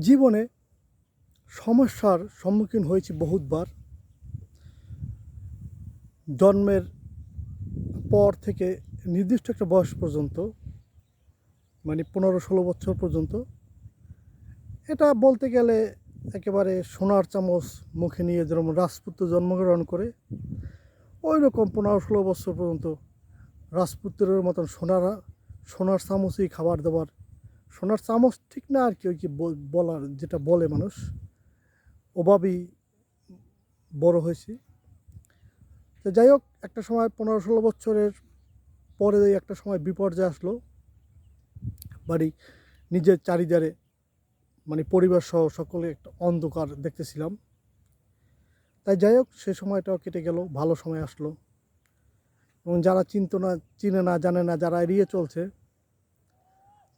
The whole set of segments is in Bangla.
জীবনে সমস্যার সম্মুখীন হয়েছি বহুতবার। জন্মের পর থেকে নির্দিষ্ট একটা বয়স পর্যন্ত, মানে 15-16 বছর পর্যন্ত। এটা বলতে গেলে একেবারে সোনার চামচ মুখে নিয়ে যেরকম রাজপুত্র জন্মগ্রহণ করে, ওই রকম 15-16 বছর পর্যন্ত রাজপুত্রের মতন সোনার চামচই খাবার দাবার। সোনার চামচ ঠিক না আর কি, ওই কি বলার যেটা বলে মানুষ, ওভাবেই বড় হয়েছি। তো যাই হোক, একটা সময় 15-16 বছরের পরে একটা সময় বিপর্যয় আসলো। বাড়ি নিজের চারিধারে, মানে পরিবার সহ সকলে একটা অন্ধকার দেখতেছিলাম। তাই যাই হোক, সে সময়টাও কেটে গেল, ভালো সময় আসলো। এবং যারা চিনে না জানে না, যারা এড়িয়ে চলছে,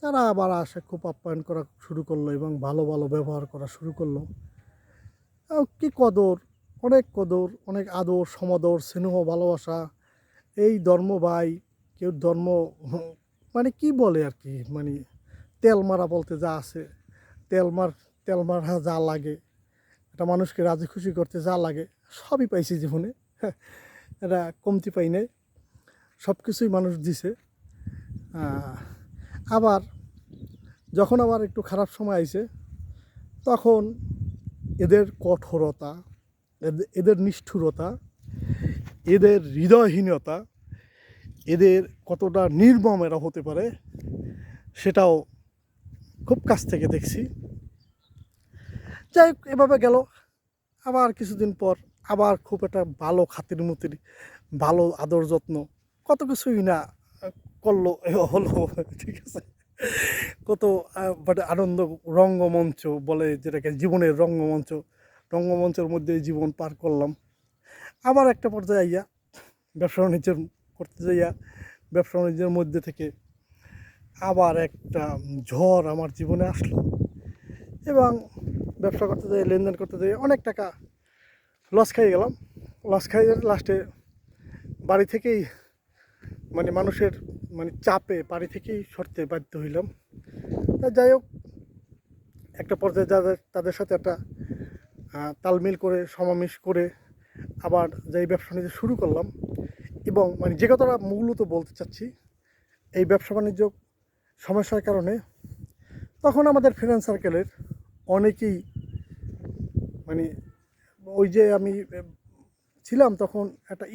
তারা আবার আসে খুব আপ্যায়ন করা শুরু করলো এবং ভালো ভালো ব্যবহার করা শুরু করলো। কি কদর, অনেক কদর, অনেক আদর, সমাদর, স্নেহ, ভালোবাসা। এই ধর্ম ভাই, কেউ ধর্ম মানে কি বলে আর কি, মানে তেল মারা বলতে যা আছে, তেল মারা যা লাগে, এটা মানুষকে রাজি খুশি করতে যা লাগে সবই পাইছি জীবনে। এটা কমতি পাই নাই, সব কিছুই মানুষ দিছে। আবার যখন আবার একটু খারাপ সময় আইছে, তখন এদের কঠোরতা, এদের নিষ্ঠুরতা, এদের হৃদয়হীনতা, এদের কতটা নির্মম এরা হতে পারে, সেটাও খুব কাছ থেকে দেখছি। যাই হোক, এভাবে গেল। আবার কিছুদিন পর আবার খুব একটা ভালো খাতির মুতির, ভালো আদর যত্ন, কত কিছুই না করলো, হলো, ঠিক আছে। কত মানে আনন্দ, রঙ্গমঞ্চ বলে যেটাকে, জীবনের রঙ্গমঞ্চের মধ্যে জীবন পার করলাম। আবার একটা পর্যায়ে আইয়া ব্যবসা বাণিজ্য করতে যাইয়া, ব্যবসা বাণিজ্যের মধ্যে থেকে আবার একটা ঝড় আমার জীবনে আসলো। এবং ব্যবসা করতে যাই, লেনদেন করতে যাই, অনেক টাকা লস খাই গেলাম। লস খাই লাস্টে বাড়ি থেকেই, মানে মানুষের মানে চাপে বাড়ি থেকেই সরতে বাধ্য হইলাম। তা যাই হোক, একটা পর্যায়ে তাদের সাথে একটা তালমিল করে, সমাবেশ করে আবার যেই ব্যবসা বাণিজ্য শুরু করলাম। এবং মানে যে কথাটা মূলত বলতে চাচ্ছি, এই ব্যবসা বাণিজ্য সমস্যার কারণে তখন আমাদের ফ্রেন্ড সার্কেলের অনেকেই, মানে ওই যে আমি ছিলাম তখন একটা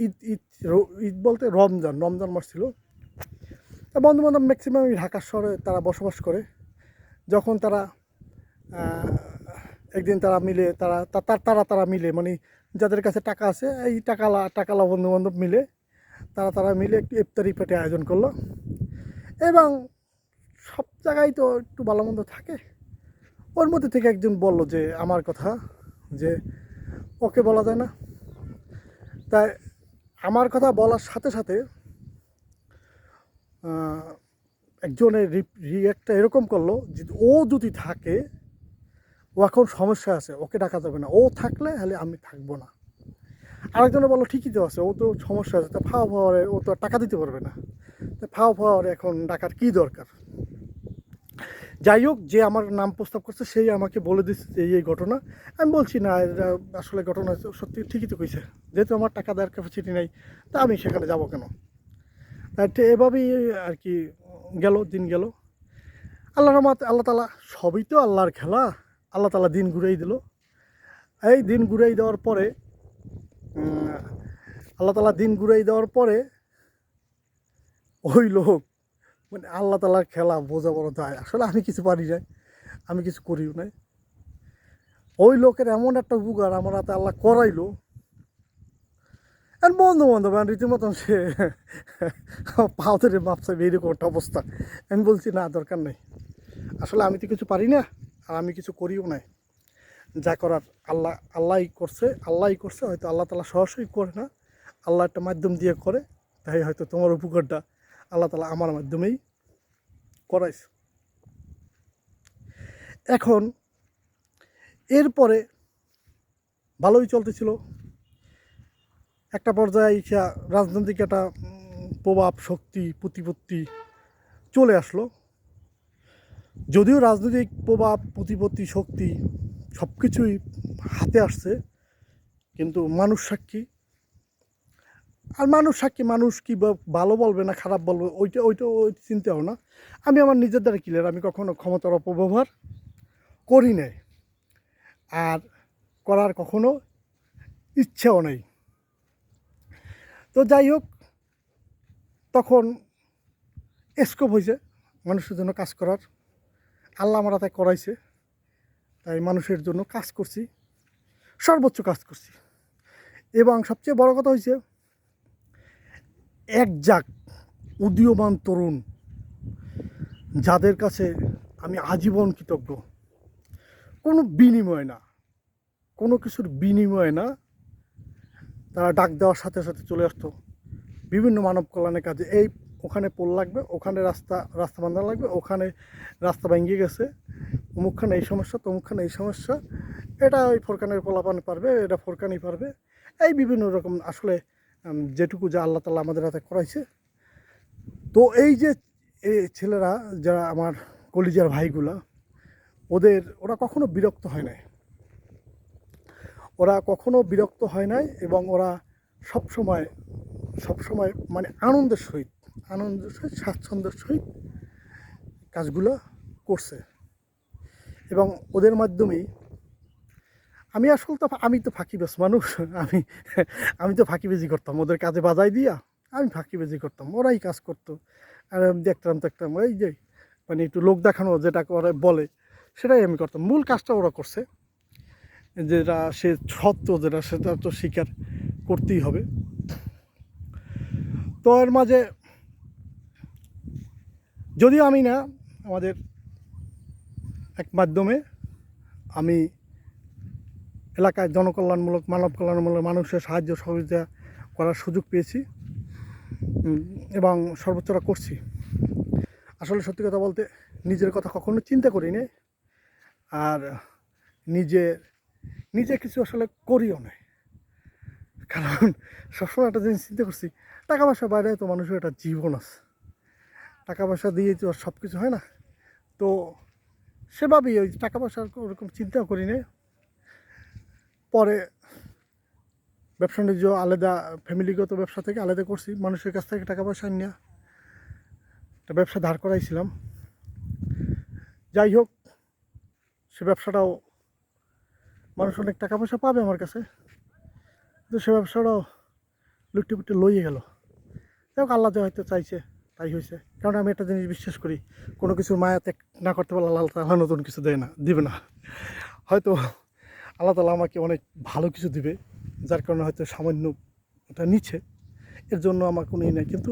ঈদ বলতে রমজান মাস ছিল। তা বন্ধুবান্ধব ম্যাক্সিমাম ঢাকা শহরে তারা বসবাস করে। যখন তারা একদিন তারা মিলে, তারা মিলে, মানে যাদের কাছে টাকা আছে, এই টাকালা বন্ধুবান্ধব মিলে তারা মিলে একটু ইফতারি পার্টি আয়োজন করলো। এবং সব জায়গায় তো একটু ভালো মন্দ থাকে। ওর মধ্যে থেকে একজন বলল যে আমার কথা, যে ওকে বলা যায় না। তাই আমার কথা বলার সাথে সাথে একজনের রিয়াক্টটা এরকম করলো যে ও যদি থাকে, ও এখন সমস্যা আছে, ওকে ডাকা যাবে না, ও থাকলে হলে আমি থাকবো না। আরেকজনে বললো ঠিকই তো আছে, ও তো সমস্যা আছে, তা ফাওয়ারে ও তো আর টাকা দিতে পারবে না, তা ফাওয়ারে এখন ডাকার কী দরকার। যাই হোক, যে আমার নাম প্রস্তাব করছে সেই আমাকে বলে দিচ্ছে যে এই ঘটনা। আমি বলছি না, এটা আসলে ঘটনা সত্যি, ঠিকই তো কইছে, যেহেতু আমার টাকা দেওয়ার ক্যাপাসিটি নেই, তা আমি সেখানে যাব কেন। তাই এভাবেই আর কি দিন গেল। আল্লাহ তালা, সবই তো আল্লাহর খেলা। আল্লাহ তালা দিন ঘুরেই দিল। এই দিন ঘুরেই দেওয়ার পরে আল্লাহ তালা দিন ঘুরেই দেওয়ার পরে ওই লোক, মানে আল্লাহ তালার খেলা বোঝা বড় যায়। আসলে আমি কিছু পারি নাই, আমি কিছু করিও নাই। ওই লোকের এমন একটা উপকার আমার হাতে আল্লাহ করাইলো, বন্ধু বান্ধব রীতিমতন সে পাও ধরে মাপ চাইবে, এরকম একটা অবস্থা। আমি বলছি না, দরকার নেই। আসলে আমি তো কিছু পারি না, আর আমি কিছু করিও নাই। যা করার আল্লাহই করছে। হয়তো আল্লাহ তালা সরাসরি করে না, আল্লাহ একটা মাধ্যম দিয়ে করে। তাই হয়তো তোমার উপকারটা আল্লাহ তালা আমার মাধ্যমেই করাইছে। এখন এরপরে ভালোই চলতেছিল। একটা পর্যায়ে ইচ্ছা রাজনৈতিক একটা প্রভাব, শক্তি, প্রতিপত্তি চলে আসলো। যদিও রাজনৈতিক প্রভাব প্রতিপত্তি শক্তি সব কিছুই হাতে আসছে, কিন্তু মানুষ সাক্ষী। আর মানুষ সাক্ষী, মানুষ কি ভালো বলবে না খারাপ বলবে ওই চিন্তাও না। আমি আমার নিজের দ্বারা ক্লিয়ার, আমি কখনো ক্ষমতার অপব্যবহার করি নাই, আর করার কখনো ইচ্ছেও নেই। তো যাই হোক, তখন স্কোপ হয়েছে মানুষের জন্য কাজ করার, আল্লাহ আমার হাতে করাইছে, তাই মানুষের জন্য কাজ করছি, সর্বোচ্চ কাজ করছি। এবং সবচেয়ে বড় কথা হয়েছে, একজাক উদীয়মান তরুণ যাদের কাছে আমি আজীবন কৃতজ্ঞ, কোনো বিনিময় না, কোনো কিছুর বিনিময় না, তারা ডাক দেওয়ার সাথে সাথে চলে আসতো বিভিন্ন মানব কল্যাণের কাজে। এই ওখানে পোল লাগবে, ওখানে রাস্তা বাঁধানো লাগবে, ওখানে রাস্তা ভেঙে গেছে, অমুকখানে এই সমস্যা, তমুকখানে এই সমস্যা, এটা ওই ফোরকানের পোলাপান পারবে, এটা ফোরকানই পারবে, এই বিভিন্ন রকম আসলে যেটুকু যা আল্লাহ তাআলা আমাদের হাতে করাইছে। তো এই যে এই ছেলেরা যারা আমার কলিজার ভাইগুলা, ওরা কখনো বিরক্ত হয় নাই, এবং ওরা সবসময় মানে আনন্দের সহিত স্বাচ্ছন্দ্যের সহিত কাজগুলো করছে। এবং ওদের মাধ্যমেই আমি তো ফাঁকিবাজ মানুষ, আমি তো ফাঁকিবাজি করতাম, ওদের কাজে বাজাই দিয়া আমি ফাঁকিবাজি করতাম, ওরাই কাজ করতো। আর আমি দেখতাম ওই যে মানে একটু লোক দেখানো যেটা ওরা বলে সেটাই আমি করতাম, মূল কাজটা ওরা করছে, যেটা সে সত্য, সেটা তো স্বীকার করতেই হবে। তো এর মাঝে যদিও আমি না, আমাদের এক মাধ্যমে আমি এলাকায় জনকল্যাণমূলক মানব কল্যাণমূলক মানুষের সাহায্য সহযোগিতা করার সুযোগ পেয়েছি, এবং সর্বোচ্চটা করছি। আসলে সত্যি কথা বলতে নিজের কথা কখনো চিন্তা করি নি, আর নিজে কিছু আসলে করিও না, কারণ সবসময় একটা জিনিস চিন্তা করছি, টাকা পয়সা বাইরে তো মানুষের একটা জীবন আছে, টাকা পয়সা দিয়ে তো আর সব কিছু হয় না। তো সেভাবেই ওই টাকা পয়সার ওরকম চিন্তাও করি না। পরে ব্যবসা বাণিজ্য আলাদা, ফ্যামিলিগত ব্যবসা থেকে আলাদা করছি, মানুষের কাছ থেকে টাকা পয়সা নিয়ে একটা ব্যবসা ধার করাইছিলাম। যাই হোক, সে ব্যবসাটাও মানুষ অনেক টাকা পয়সা পাবে আমার কাছে, কিন্তু সে ব্যবসাটাও লুটে লইয়ে গেল। যাই হোক, আল্লাহ হয়তো চাইছে তাই হয়েছে, কারণ আমি একটা জিনিস বিশ্বাস করি, কোনো কিছুর মায়া ত্যাগ না করতে পারলে আল্লাহ তাআলা নতুন কিছু দিবে না। হয়তো আল্লাহ তাআলা আমাকে অনেক ভালো কিছু দিবে, যার কারণে হয়তো সামান্য এটা নিচ্ছে, এর জন্য আমার কোনো নেই। কিন্তু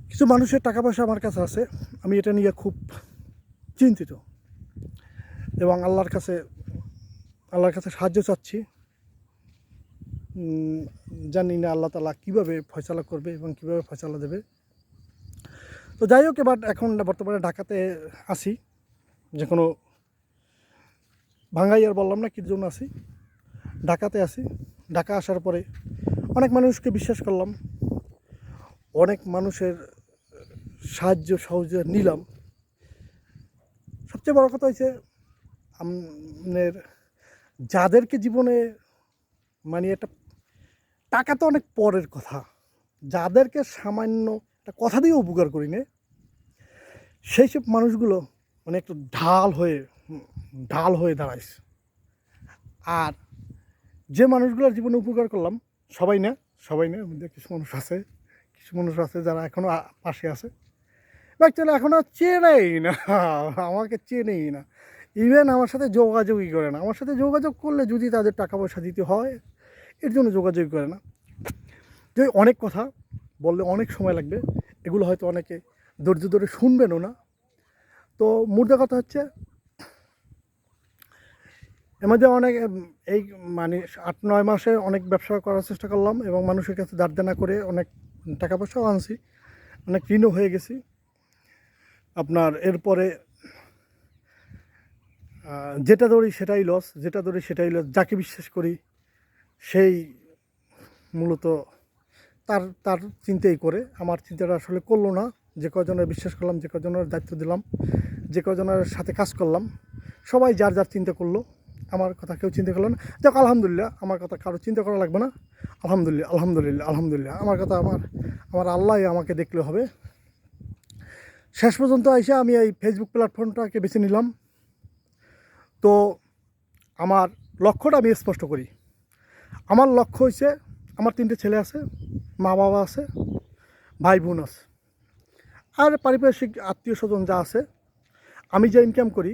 কিছু মানুষের টাকা পয়সা আমার কাছে আছে, আমি এটা নিয়ে খুব চিন্তিত, এবং আল্লাহর কাছে সাহায্য চাচ্ছি। জানি না আল্লাহ তাআলা কীভাবে ফয়সালা করবে এবং কীভাবে ফয়সালা দেবে। তো যাই হোক, এখন বর্তমানে ঢাকাতে আছি, যে কোনো ভাঙ্গাইয়ার বললাম না কির জন্য আছি, ঢাকাতে আছি। ঢাকা আসার পরে অনেক মানুষকে বিশ্বাস করলাম, অনেক মানুষের সাহায্য সহযোগিতা নিলাম। সবচেয়ে বড় কথা হয়েছে, আপনার যাদেরকে জীবনে মানে একটা টাকা তো অনেক পরের কথা, যাদেরকে সামান্য একটা কথা দিয়ে উপকার করি না, সেই সব মানুষগুলো মানে একটু ঢাল হয়ে দাঁড়াইছে। আর যে মানুষগুলোর জীবনে উপকার করলাম, সবাই না কিছু মানুষ আছে যারা এখনও পাশে আছে, অ্যাকচুয়ালি এখনও চেনেই না, আমাকে চেনেই না, ইভেন আমার সাথে যোগাযোগই করে না। আমার সাথে যোগাযোগ করলে যদি তাদের টাকা পয়সা দিতে হয়, এর জন্য যোগাযোগ করে না। যে অনেক কথা বললে অনেক সময় লাগবে, এগুলো হয়তো অনেকে ধৈর্য ধরে শুনবেনও না। তো মুদ্রা কথা হচ্ছে, এর মধ্যে অনেক এই মানে 8-9 মাসে অনেক ব্যবসা করার চেষ্টা করলাম, এবং মানুষের কাছে ধার দেনা করে অনেক টাকা পয়সাও আনছি, অনেক ঋণও হয়ে গেছি। আপনার এরপরে যেটা ধরি সেটাই লস, যাকে বিশ্বাস করি সেই মূলত তার চিন্তাই করে, আমার চিন্তাটা আসলে করলো না। যে কজনের বিশ্বাস করলাম, যে কজনের দায়িত্ব দিলাম, যে কজনের সাথে কাজ করলাম সবাই যার যার চিন্তা করলো, আমার কথা কেউ চিন্তা করলো না। যাক আলহামদুলিল্লাহ, আমার কথা কারো চিন্তা করা লাগবে না। আলহামদুলিল্লাহ আলহামদুলিল্লাহ আলহামদুলিল্লাহ, আমার কথা আমার আল্লাহ আমাকে দেখলে হবে। শেষ পর্যন্ত আইসা আমি এই ফেসবুক প্ল্যাটফর্মটাকে বেছে নিলাম। তো আমার লক্ষ্যটা আমি স্পষ্ট করি। আমার লক্ষ্য হয়েছে, আমার 3টে ছেলে আছে, মা বাবা আছে, ভাই বোন আছে, আর পারিপার্শ্বিক আত্মীয় স্বজন যা আছে। আমি যে ইনকাম করি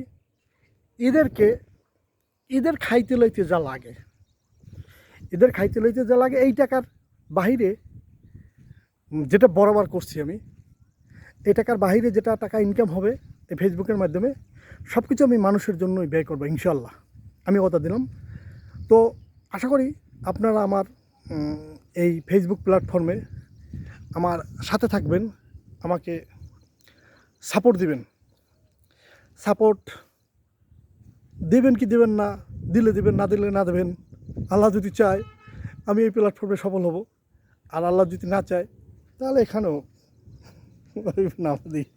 এদের খাইতে লইতে যা লাগে, এই টাকার বাহিরে যেটা বরাবর করছি আমি, এই টাকার বাহিরে যেটা টাকা ইনকাম হবে এই ফেসবুকের মাধ্যমে, সব কিছু আমি মানুষের জন্যই ব্যয় করবো ইনশাল্লাহ, আমি কথা দিলাম। তো আশা করি আপনারা আমার এই ফেসবুক প্ল্যাটফর্মে আমার সাথে থাকবেন, আমাকে সাপোর্ট দিবেন। সাপোর্ট দেবেন কি দেবেন না, দিলে দেবেন, না দিলে না দেবেন। আল্লাহ যদি চায় আমি এই প্ল্যাটফর্মে সফল হব, আর আল্লাহ যদি না চায় তাহলে এখানেও নাম দিই।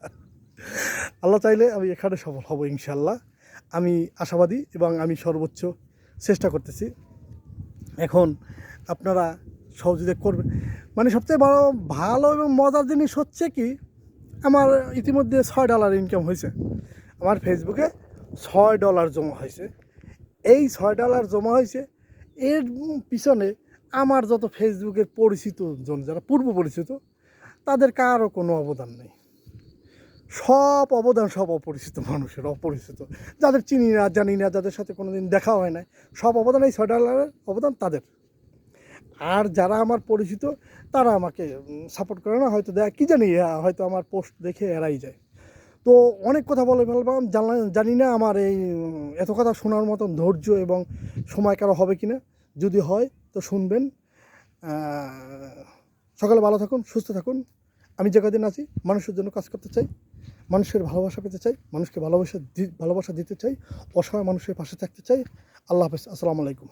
আল্লাহ চাইলে আমি এখানে সফল হব ইনশাল্লাহ, আমি আশাবাদী এবং আমি সর্বোচ্চ চেষ্টা করতেছি। এখন আপনারা সহযোগিতা করবেন। মানে সবচেয়ে বড় ভালো এবং মজার জিনিস হচ্ছে কি, আমার ইতিমধ্যে $6 ইনকাম হয়েছে। আমার ফেসবুকে $6 জমা হয়েছে। এই $6 জমা হয়েছে, এর পিছনে আমার যত ফেসবুকের পরিচিত জন যারা পূর্ব পরিচিত তাদের কারও কোনো অবদান নেই। সব অবদান সব অপরিচিত মানুষের, অপরিচিত যাদের চিনি না জানি না, যাদের সাথে কোনো দিন দেখা হয় না, সব অবদান এই $6 অবদান তাদের। আর যারা আমার পরিচিত তারা আমাকে সাপোর্ট করে না, হয়তো দেখ কী জানি, হয়তো আমার পোস্ট দেখে এড়াই যায়। তো অনেক কথা বলে ফেললাম, জানি না আমার এই এত কথা শোনার মতন ধৈর্য এবং সময় কারো হবে কি না। যদি হয় তো শুনবেন। সকালে ভালো থাকুন, সুস্থ থাকুন। আমি যে কদিন আছি মানুষের জন্য কাজ করতে চাই, মানুষের ভালোবাসা পেতে চাই, মানুষকে ভালোবাসা দিতে চাই, অসহায় মানুষের পাশে থাকতে চাই। আল্লাহ হাফেজ, আসসালামু আলাইকুম।